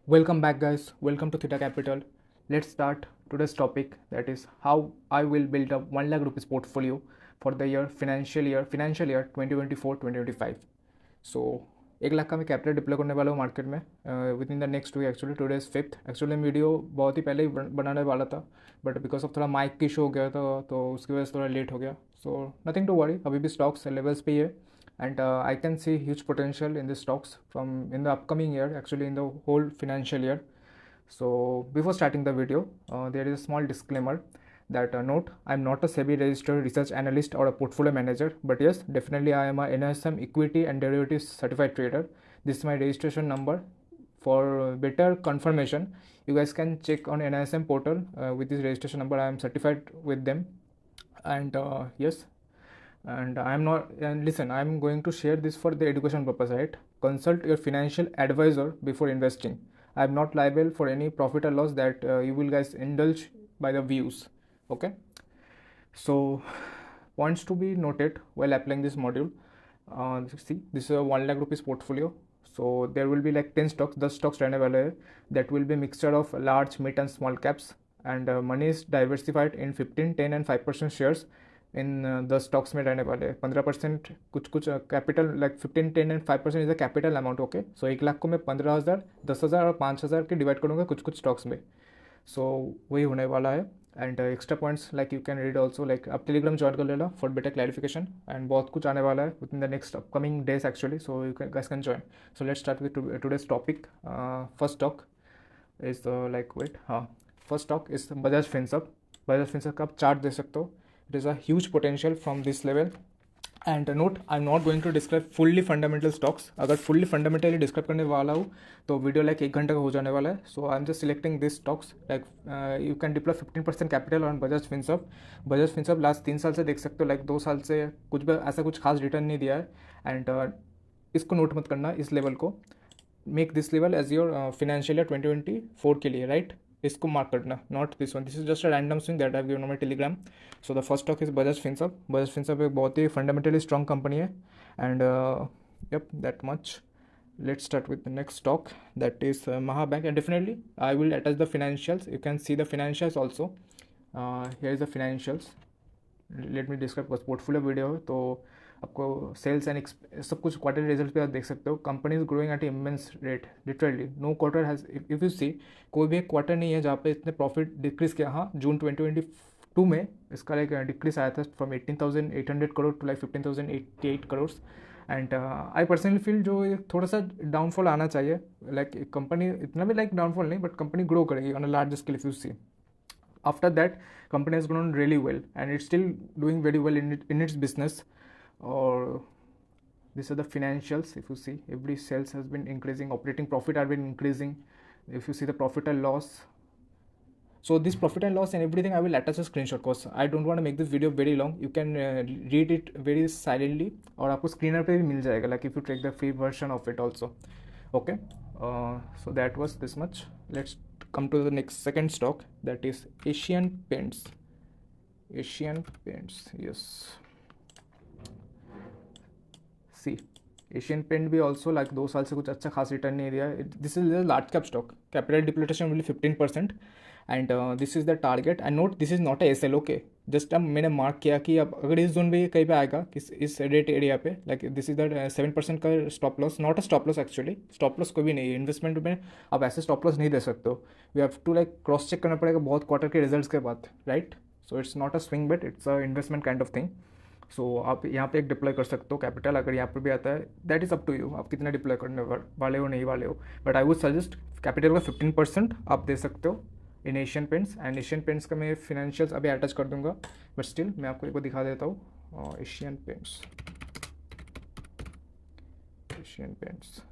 Welcome back, guys. Welcome to Theta Capital. Let's start today's topic, that is how I will build a 1 lakh rupees portfolio for the financial year 2024-2025. So 1 lakh का मैं capital deploy करने वाला हूँ market में with in the next week. Actually today is 5th। Actually video बहुत ही पहले ही बनाने वाला था, बट बिकॉज ऑफ थोड़ा माइक की इशू हो गया था तो उसकी वजह से थोड़ा लेट हो गया। सो नथिंग टू वरी, अभी भी स्टॉक्स लेवल्स पे ही है, and I can see huge potential in the stocks from in the upcoming year, actually in the whole financial year. So before starting the video, there is a small disclaimer that note, I'm not a SEBI registered research analyst or a portfolio manager, but yes, definitely I am a NISM equity and derivatives certified trader. This is my registration number. For better confirmation, you guys can check on NISM portal. With this registration number, I am certified with them. And yes, and I'm not, and listen, I'm going to share this for the education purpose, right? Consult your financial advisor before investing. I'm not liable for any profit or loss that you will guys indulge by the views. Okay, so points to be noted while applying this module. See, this is a 1 lakh rupees portfolio, so there will be like 10 stocks, 10 stocks रहने वाले हैं, that will be mixture of large, mid and small caps, and money is diversified in 15, 10 and 5% shares इन 10 stocks में रहने वाले 15% कुछ कुछ capital, like 15, 10 and 5% is the capital amount. Okay, so 1 lakh को मैं 15,000, 10,000 और 5,000 के डिवाइड करूँगा कुछ कुछ स्टॉक्स में। सो वही होने वाला है। And extra points like you can read also, like आप टेलीग्राम ज्वाइन कर लेना फॉर बेटर क्लैरिफिकेशन, एंड बहुत कुछ आने वाला है with in the next upcoming days actually, so you can join. So let's start with today's topic. First stock is like wait, हाँ, first stock is Bajaj Finserv. Bajaj Finserv का आप चार्ट दे सकते हो। It is a huge potential from this level. And note, I am not going to describe fully fundamental stocks. अगर fully fundamentally describe करने वाला हूँ तो वीडियो लाइक 1 घंटे का हो जाने वाला है। So I am just selecting this stocks, like you can deploy 15% capital on Bajaj Finserv. Bajaj Finserv last 3 साल से देख सकते हो, लाइक 2 साल से कुछ भी ऐसा कुछ खास रिटर्न नहीं दिया है। एंड इसको नोट मत करना, इस लेवल को make this level as your financial year 2024 के लिए, राइट? इसको मार्क करना, not this one. This is just a random swing that I given on my Telegram. So the first stock is Bajaj Finserv. Bajaj Finserv एक बहुत ही fundamentally strong company है। And yep, that much. Let's start with the next stock, that is Mahabank, and definitely I will attach the financials. You can see the financials also. Here is the financials. Let me describe, बस portfolio video है तो आपको sales and सब कुछ quarter result पे आप देख सकते हो। Company is growing at immense rate, literally no quarter has, if you see, कोई भी एक क्वार्टर नहीं है जहाँ पे इतने प्रॉफिट डिक्रीज किया। हाँ, जून 2022 में इसका लाइक डिक्रीज आया था from 18,800 crore to like 15,088 crore. And I personally feel जो थोड़ा सा डाउनफॉल आना चाहिए, लाइक कंपनी इतना भी लाइक डाउनफॉल नहीं, बट कंपनी ग्रो करेगी on a large scale if you see. After that, company has grown really well and it's still doing very well in its business. Or these are the financials. If you see, every sales has been increasing, operating profit have been increasing. If you see the profit and loss, so this profit and loss and everything, I will attach a screenshot because I don't want to make this video very long. You can read it very silently, और आपको screener पे भी मिल जाएगा, like if you take the free version of it also. Okay, so that was this much. Let's come to the next second stock, that is Asian Paints. Asian Paints, yes. C, Asian paint भी also like 2 साल से कुछ अच्छा खास return नहीं दिया है। This is large cap stock, capital deployment only 15%। And this is the target. And note, this is not a S L. Okay, just अब मैंने मार्क किया कि अब अगर इस जोन में कहीं पे आएगा, इस रेट एरिया पे, लाइक दिस इज द 7% का stop loss, not a stop loss actually. Stop loss कोई भी नहीं है इन्वेस्टमेंट में, आप ऐसे स्टॉप लॉस नहीं दे सकते हो। We have to like cross check करना पड़ेगा बहुत क्वार्टर के रिजल्ट के बाद, right? So it's not a swing bet, it's a investment kind of thing. So आप यहाँ पे एक डिप्लॉय कर सकते हो कैपिटल, अगर यहाँ पर भी आता है, that is up to you, आप कितना डिप्लॉय करने वाले हो नहीं वाले हो। But I would suggest capital का 15% आप दे सकते हो in Asian Paints. And Asian Paints का मैं फिनेंशियल्स अभी अटैच कर दूंगा, बट स्टिल मैं आपको एक बार दिखा देता हूँ। Asian Paints, Asian Paints,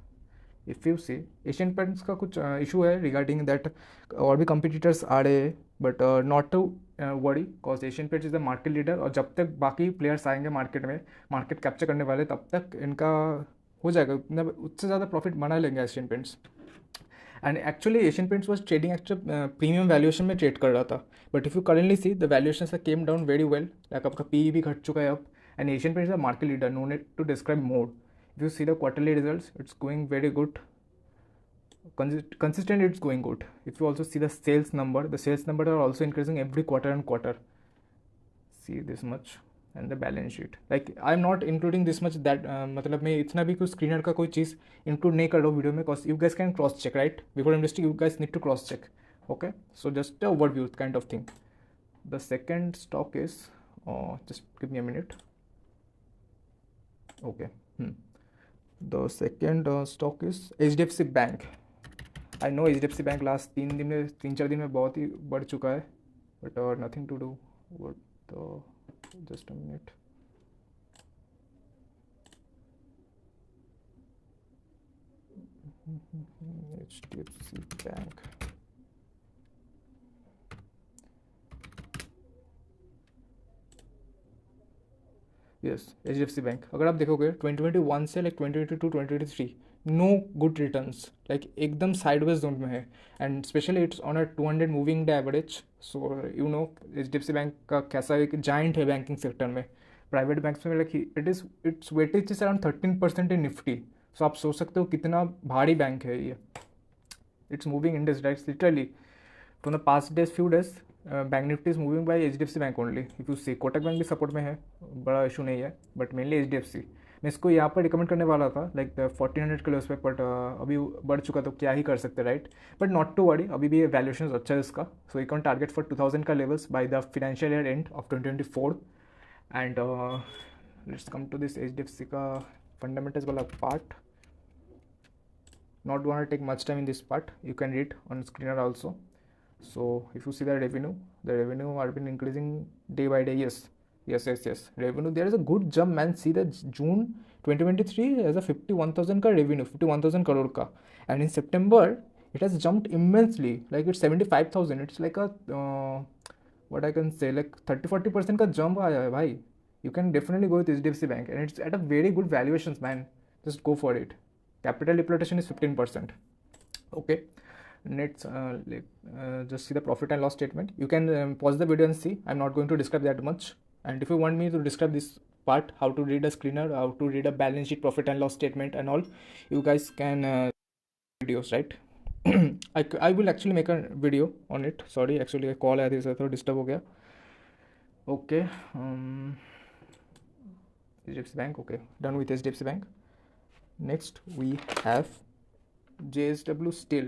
if you see, Asian Paints का कुछ इशू है रिगार्डिंग दैट, और भी कंपिटिटर्स आ रहे हैं, but not to worry cause Asian Paints is the market leader. और जब तक बाकी प्लेयर्स आएंगे मार्केट में, मार्केट कैप्चर करने वाले, तब तक इनका हो जाएगा, उतना उससे ज़्यादा प्रॉफिट बना लेंगे Asian Paints. And actually Asian Paints was trading actual premium valuation में ट्रेड कर रहा था, but if you currently see the valuation came down very well, like आपका पी भी घट चुका है अब। एंड Asian Paints is the market leader, no need to describe more. If you see the quarterly results, it's going very good. consistent, it's going good. If you also see the sales number, the sales number are also increasing every quarter and quarter. See this much. And the balance sheet, like I'm not including this much, that मतलब मैं इतना भी कोई screener का कोई चीज़ include नहीं कर रहा हूँ वीडियो में, cause you guys can cross check, right? Before investing you guys need to cross check. Okay, so just a overview kind of thing. The second stock is, just give me a minute. Okay. The second stock is HDFC Bank. I know HDFC Bank last 3-4 दिन में बहुत ही बढ़ चुका है, but nothing to do what the, just a minute. HDFC Bank. Yes HDFC bank, अगर आप देखोगे 2021 से like 2022 2023 no good returns, like एकदम साइडवेज जोन में है. And specially it's on a 200 moving day average. So you know HDFC bank का कैसा एक जाइंट है बैंकिंग सेक्टर में. प्राइवेट बैंक्स में like it's weightage is around 13% in Nifty. So आप सोच सकते हो कितना भारी बैंक है ये. It's moving in this direction literally from the past days few days. Bank Nifty is moving by HDFC bank only. If you see Kotak bank भी support में है, बड़ा इशू नहीं है, बट मेनली HDFC. मैं इसको यहाँ पर रिकमेंड करने वाला था लाइक 1400 के लेवल पे, बट अभी बढ़ चुका तो क्या ही कर सकते, right? But not to worry, अभी भी वैल्यूएशन अच्छा है इसका. So you can target for 2000 का levels by the financial year end of 2024. And let's come to this HDFC का फंडामेंटल्स वाला part. Not want to take much time in this part, you can read on screener also. So if you see the revenue have been increasing day by day. Yes, revenue, there is a good jump, man. See the June 2023 has a 51,000 ka revenue, 51,000 crore ka, and in September it has jumped immensely, like it's 75,000. It's like a what I can say, like 30-40% ka jump aaya hai bhai. You can definitely go with HDFC bank, and it's at a very good valuations, man. Just go for it. Capital depletion is 15%. Okay, let's just see the profit and loss statement. You can pause the video and see. I'm not going to describe that much. And if you want me to describe this part, how to read a screener, how to read a balance sheet, profit and loss statement and all, you guys can videos, right? I will actually make a video on it. Sorry, actually a call आया था तो disturb हो गया. Okay, HDFC Bank. Okay, done with HDFC Bank. Next we have JSW Steel.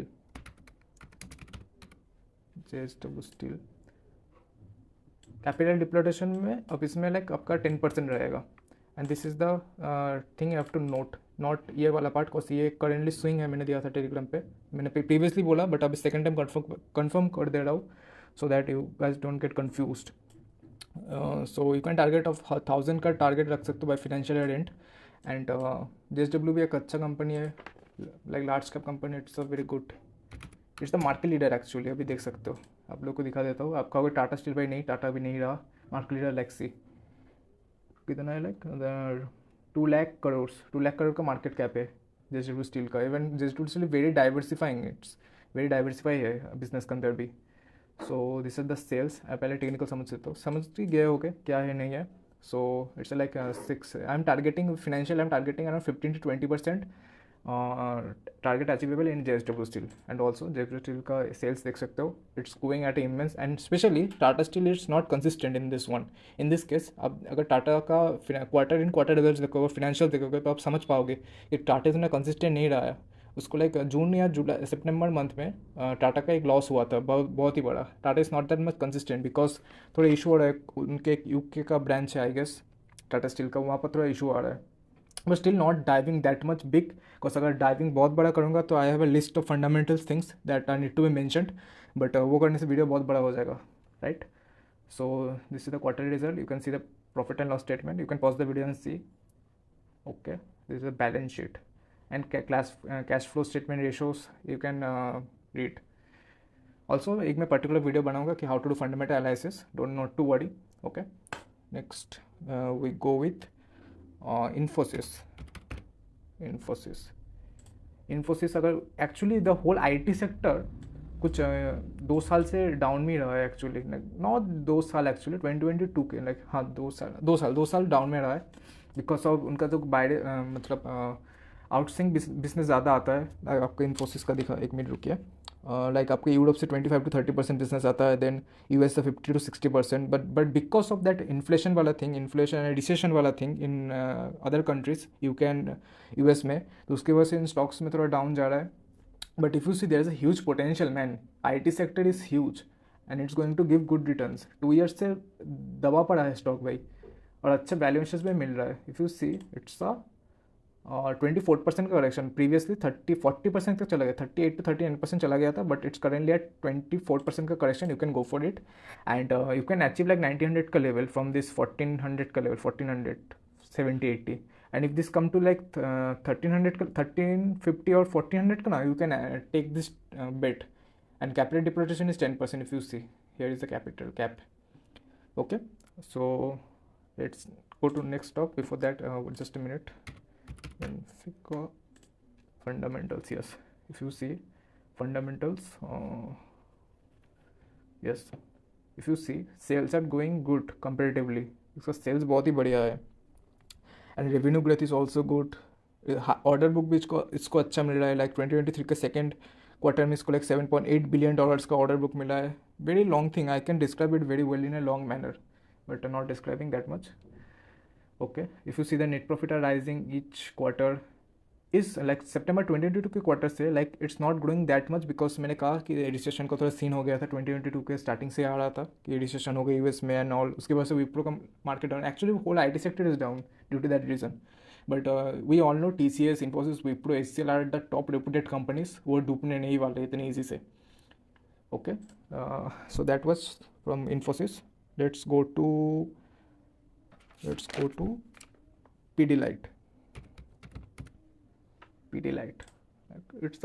Capital deployment में अब इसमें like आपका 10% रहेगा. And this is the thing you have to not ये वाला पार्ट, कॉज ये करेंटली स्विंग है. मैंने दिया था टेलीग्राम पे, मैंने प्रीवियसली बोला, बट अभी सेकंड टाइम कंफर्म कर दे रहा हूँ, so that you guys don't get confused. So you can target of 1000 का टारगेट रख सकते हो by financial year and. And JSW भी एक अच्छा कंपनी है, like large cap company. It's a very good, it's the market leader actually. अभी देख सकते हो, आप लोग को दिखा देता हूँ. आपका अगर टाटा स्टील भाई नहीं, टाटा भी नहीं रहा मार्केट लीडर. लेक्सी कितना है, लाइक 2 लाख करोड़ का मार्केट कैप है JSW स्टील का. Even JSW steel very diversifying, it's very diversify है बिजनेस के अंदर भी. So this is the sales. आप पहले टेक्निकल समझ सकते हो, समझ गए हो क्या है नहीं है. So it's like 6. I'm targeting financial. I'm targeting around 15 to 20% target achievable in JSW Steel. And also JSW Steel का sales देख सकते हो, it's going at immense. And especially Tata Steel is not consistent in this one. In this case, अब अगर टाटा का quarter in quarter result देखोगे, financial देखोगे, तो आप समझ पाओगे कि टाटा इतना कंसिस्टेंट नहीं रहा है. उसको लाइक जून या जुलाई सितंबर मंथ में टाटा का एक लॉस हुआ था, बहुत ही बड़ा. Tata is not that much consistent because थोड़ा इशू हो रहा है. उनके यूके का ब्रांच है आई गेस टाटा स्टील का, वहाँ पर थोड़ा इशू आ रहा है. But still not diving that much big, because अगर डाइविंग बहुत बड़ा करूँगा तो I have a list of fundamental things that are need to be mentioned. But वो करने से वीडियो बहुत बड़ा हो जाएगा, right? So this is the quarterly result. You can see the profit and loss statement. You can pause the video and see. Okay, this is the balance sheet and cash flow statement ratios you can read. Also एक मैं particular video बनाऊंगा कि how to do fundamental analysis. Don't not to worry. Okay. Next we go with Infosys अगर actually the whole IT sector कुछ 2 साल से down में रहा है एक्चुअली. नॉट 2 साल एक्चुअली, 2022 के लाइक हाँ 2 साल डाउन में रहा है. बिकॉज ऑफ उनका तो बाहर मतलब आउटसोर्सिंग बिजनेस ज़्यादा आता है, लाइक आपका इन्फोसिस का दिखा, एक मिनट रुकिए, लाइक आपके यूरोप से 25 to 30% बिजनेस आता है, देन यूएस से 50 to 60%, but because of that inflation वाला थिंग, इन्फ्लेशन एंड रिसेशन वाला thing in other countries US में, तो उसकी वजह से इन स्टॉक्स में थोड़ा डाउन जा रहा है. But if you see there is a huge potential man, IT sector is huge and it's going to give good returns. 2 years से दबा पड़ा है स्टॉक भाई, और अच्छे वैल्यूएशंस भी मिल रहा है. If you see it's a 24% का करेक्शन, प्रीवियसली 30-40% तक चला गया, 38 to 39% चला गया था, बट इट्स करेंटली एट 24% का correction. You can go for it and you can achieve like 1900 का लेवल फ्रॉम दिस 1400 का level, 1470-80. And if this come to like 1300 का, 1350 और 1400 का ना, you can take this bet. And capital depreciation is 10%. If you see here is the capital cap. Okay, so let's go to next talk. Before that, just a minute. Benfica fundamentals. Yes, if you see fundamentals, yes, if you see sales are going good comparatively. इसका sales बहुत ही बढ़िया है and revenue growth is also good. Order book भी इसको अच्छा मिल रहा है. Like 2023 के सेकेंड क्वार्टर में इसको लाइक $7.8 billion का ऑर्डर बुक मिला है. Very long thing, I can describe it very well in a long manner, but I'm not describing that much. Okay, if you see the net profit are rising each quarter is like September 2022 के quarter से, like it's not growing that much because मैंने कहा कि recession का थोड़ा scene हो गया था. 2022 के स्टार्टिंग से आ रहा था कि रिसेशन हो गई यूएस में एंड ऑल. उसकी वजह से विप्रो का market down, actually whole IT sector is down due to that reason. But we all know TCS, Infosys, Wipro, HCL are the top reputed companies. वो डूबने नहीं वाले इतनी ईजी से. Okay, so that was from Infosys. Let's go to Pidilite. It's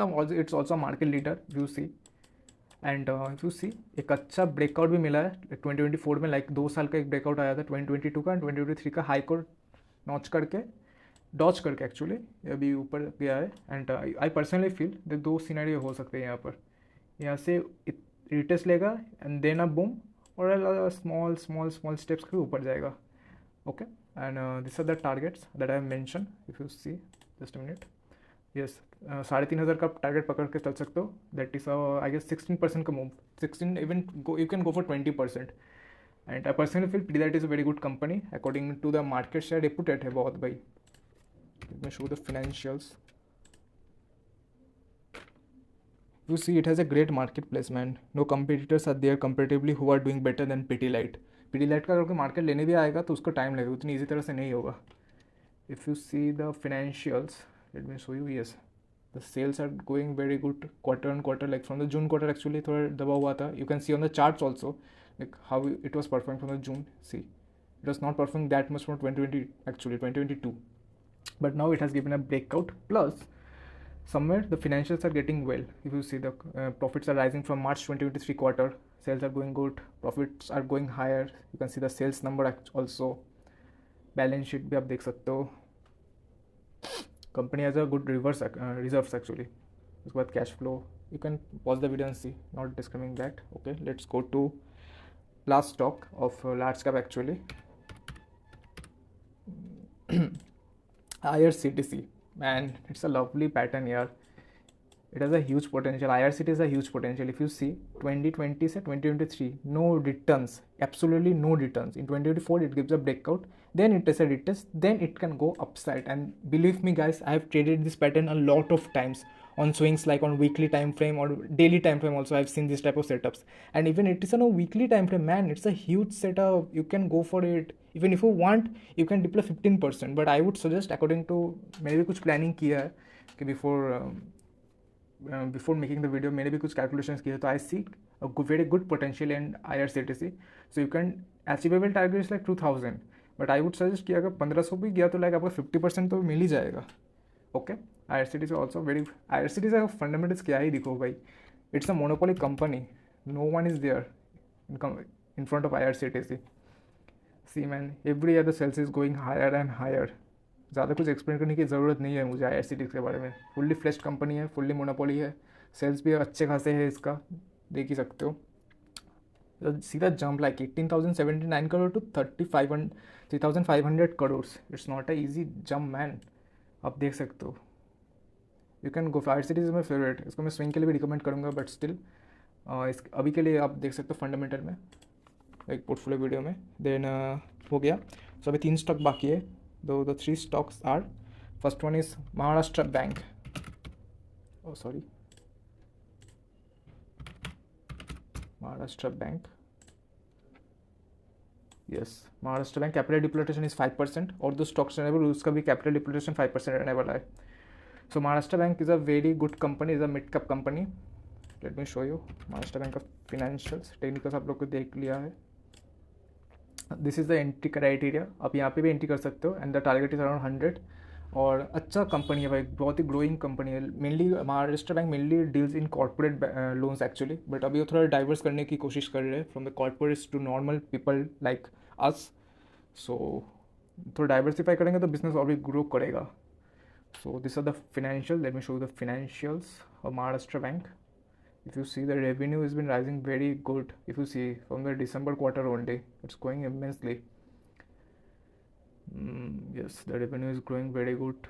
also a market leader, if you see. And if you see एक अच्छा breakout भी मिला है 2024 में. लाइक 2 साल का एक ब्रेकआउट आया था 2022 का, एंड 2023 का हाई को नॉच करके, डॉच करके एक्चुअली अभी ऊपर गया है. एंड आई पर्सनली फील दो सिनेरियो हो सकते हैं यहाँ पर. यहाँ से रिटेस्ट लेगा एंड देन अ बूम, और स्मॉल स्टेप्स के ऊपर जाएगा. Okay, and this are the targets that I have mention. If you see just a minute, yes, 3500 का टारगेट पकड़ के चल सकते हो. दैट इज आई गेस 16% का move, 16, even you can go for 20%. And I personally feel Pidilite is a very good company according to the market share. Reputed है बहुत भाई. Let me show the financials. You see, it has a great marketplace, man. No competitors are there comparatively who are doing better than Pidilite. Pidilite का अगर market लेने भी आएगा तो उसको टाइम लगेगा, उतनी ईजी तरह से नहीं होगा. If you see the financials, let me show you. Yes, the sales are going very good quarter on quarter. Like from the June quarter actually थोड़ा दबा हुआ था. You can see on the charts also like how it was performing from the June. See, it was not performing that much from 2020 actually 2022, but now it has given a breakout. Plus somewhere the financials are getting well. If you see the profits are rising from March 2023 quarter, sales are going good, profits are going higher. You can see the sales number also. Balance sheet भी आप देख सकते हो. Company has a good reserves actually. उसके बाद cash flow. You can pause the video and see. Not describing that. Okay, let's go to last stock of large cap actually. IRCTC. Man, it's a lovely pattern here. It has a huge potential. IRCTC is a huge potential. If you see 2020 से 2023, no returns, absolutely no returns. In 2024 it gives a breakout, then it is a retest, then it can go upside. And believe me guys, I have traded this pattern a lot of times on swings, like on weekly time frame or daily time frame also. I've seen this type of setups, and even it is on a weekly time frame, man, it's a huge setup. You can go for it. Even if you want, you can deploy 15%, but I would suggest, according to मैंने भी कुछ planning किया है कि before making the video मैंने भी कुछ calculations किए, तो I see a very good potential in IRCTC. So you can achievable target is like 2000, but I would suggest कि अगर 1500 भी गया तो like आपको 50% तो मिल ही जाएगा. Okay, IRCTC also very, IRCTC का fundamentals क्या ही दिखो भाई. It's a monopoly company. No one is there in front of IRCTC. See man, every year the sales is going higher and higher. ज़्यादा कुछ एक्सप्लेन करने की ज़रूरत नहीं है मुझे IRCTC के बारे में. फुल्ली फ्लेश्ड कंपनी है, फुल्ली मोनोपोली है, सेल्स भी अच्छे खासे है इसका, देख ही सकते हो. सीधा jump like 18,079 crore to 3,500 crore. It's not a easy jump man, आप देख सकते हो. You can go fire cities is my favourite, इसको मैं स्विंग के लिए भी रिकमेंड करूँगा, बट स्टिल इस अभी के लिए आप देख सकते हो फंडामेंटल में एक पोर्टफोलियो वीडियो में। देन हो गया। सो अभी 3 स्टॉक बाकी है। The 3 stocks are, first one is Maharashtra bank, oh sorry, Maharashtra bank, yes Maharashtra bank, capital डिप्लोटेशन is 5%, और दो स्टॉक्स रहने वाले उसका भी कैपिटल डिप्लोटेशन 5% रहने वाला है। So Maharashtra bank is a very good company, is a mid cap company. Let me show you Maharashtra bank का फिनेंशियल्स, टेक्निकल्स आप लोग को देख लिया है। This is the entry criteria, आप यहाँ पे भी एंट्री कर सकते हो, and the target is around 100। और अच्छा कंपनी है भाई, बहुत ही ग्रोइंग कंपनी है। Mainly Maharashtra bank mainly deals in corporate loans actually, but अभी वो थोड़ा डाइवर्स करने की कोशिश कर रहे हैं from the corporates to normal people like us. So थोड़ा डाइवर्सिफाई करेंगे तो बिजनेस और भी ग्रो करेगा। So this are the financial, let me show you the financials of Maharashtra Bank. If you see, the revenue has been rising very good. If you see from the December quarter only, it's going immensely. Yes, the revenue is growing very good.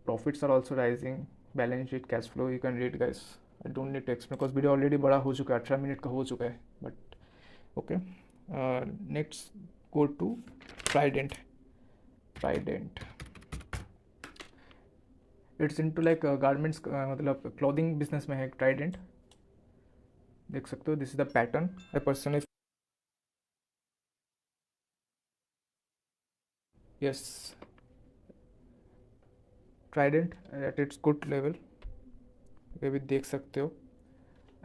Profits are also rising. Balance sheet, cash flow, you can read guys. I don't need to explain because video already बड़ा हो चुका है, 18 minute का हो चुका है, but okay. Next go to Trident. It's into like garments, मतलब clothing business में है ट्राइडेंट, देख सकते हो। This is the pattern I personally, yes Trident at its good level, ये भी देख सकते हो।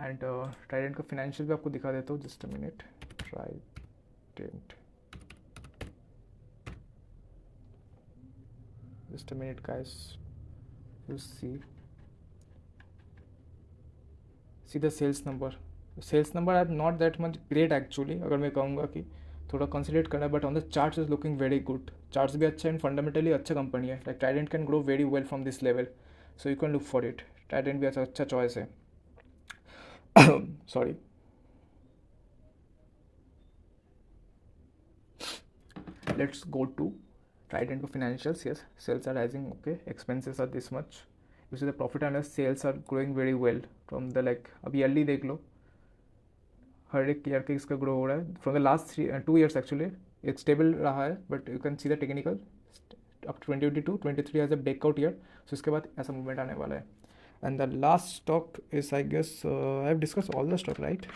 एंड ट्राइडेंट का फिनेंशियल भी आपको दिखा देता हूँ, just a minute. Trident, just a minute guys, you see the sales number are not that much great actually, अगर मैं कहूँगा कि थोड़ा कंसिडरेट करना है, but on the charts is looking very good. Charts भी अच्छा है एंड फंडामेंटली अच्छा कंपनी है। Like Trident can grow very well from this level, so you can look for it. Trident भी अच्छा चॉइस है। Sorry, let's go to Trident financials. Yes, sales are rising, okay, expenses are this much. You see the profit and loss, sales are growing very well from the like, अब yearly देख लो, हर एक year के इसका grow हो रहा है from the last 2 years actually. एक stable रहा है, but you can see the technical up to 2022-23 as a breakout year. So इसके बाद ऐसा मूवमेंट आने वाला है। And the last stock is, I guess I have discuss all the stock right,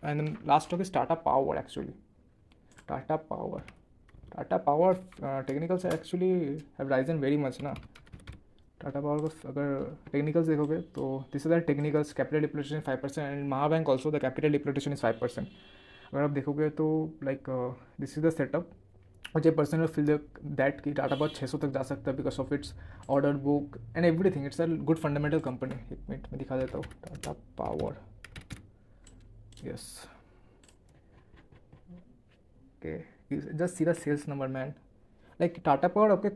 and last stock is Tata power actually. Tata power technicals actually have risen very much ना। Tata power को अगर technicals देखोगे तो this is the technicals, capital depletion 5%, and Mahabank also the capital डिप्लोटेशन is 5%। अगर आप देखोगे तो like this is the setup. मुझे पर्सनल फील दैट कि टाटा पावर 600 तक जा सकता है because of its order book and everything. It's a good fundamental company. एक मिनट में दिखा देता हूँ Tata power, yes okay, just see the sales number man. Like Tata power आपके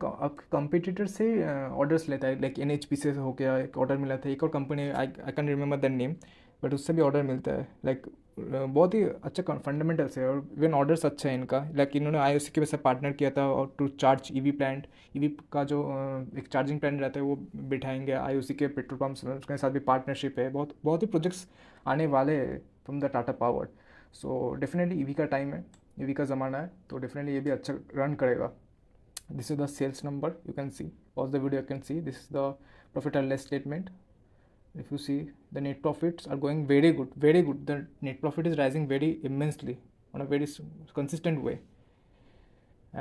कंपिटिटर से ऑर्डर्स लेता है, लाइक NHP से हो गया, एक ऑर्डर मिला था, एक और company I can remember the name, but उससे भी ऑर्डर मिलता है। लाइक बहुत ही अच्छा फंडामेंटल्स है, और इवन ऑर्डर्स अच्छा है इनका। लाइक इन्होंने IOC के वैसे पार्टनर किया था और to charge EV plant, EV का जो एक चार्जिंग प्लांट रहता है वो बिठाएंगे IOC के पेट्रोल पम्प्स में, उसके साथ भी पार्टनरशिप है। बहुत बहुत ही प्रोजेक्ट्स आने वाले हैं from the Tata power. So definitely EV का टाइम है, EV का ज़माना है, तो डेफिनेटली ये भी अच्छा रन करेगा। This is the sales number, you can see, pause the video, you can see this is the profit and loss statement. If you see, the net profits are going very good, very good. The net profit is rising very immensely on a very consistent way.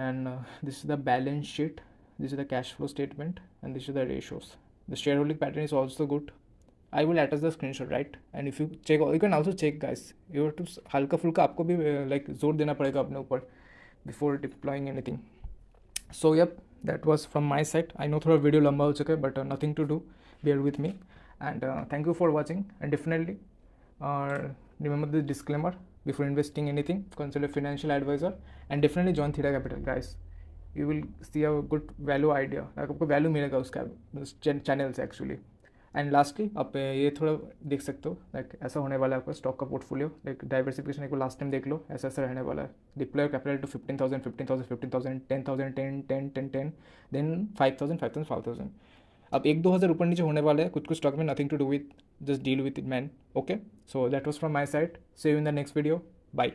And this is the balance sheet, this is the cash flow statement, and this is the ratios. The shareholding pattern is also good. I will attach the screenshot, right? And if you check, you can also check guys, you have to हल्का फुल्का आपको भी like जोर देना पड़ेगा अपने ऊपर before deploying anything. So yep, that was from my side. I know थोड़ा वीडियो लंबा हो चुका है, but nothing to do, bear with me, and thank you for watching. And definitely remember the disclaimer before investing anything, consult a financial advisor, and definitely join Theta Capital guys. You will see a good value idea, like आपको value मिलेगा उसका channel से actually. And lastly आप ये थोड़ा देख सकते हो, लाइक ऐसा होने वाला है आपका स्टॉक का पोर्टफोलियो, लाइक डाइवर्सिफिकेशन एक लास्ट टाइम देख लो, ऐसा ऐसा रहने वाला है। Deploy capital to 15,000, 15,000, 15,000, 10,000, 10,000, 10, 10, 10, 10, then 5,000, 5,000, 5,000। अब 1-2 हज़ार ऊपर नीचे होने वाले हैं कुछ कुछ स्टॉक में, nothing to do with, just deal with it man. Okay, so that was from my side. See you in the next video. Bye.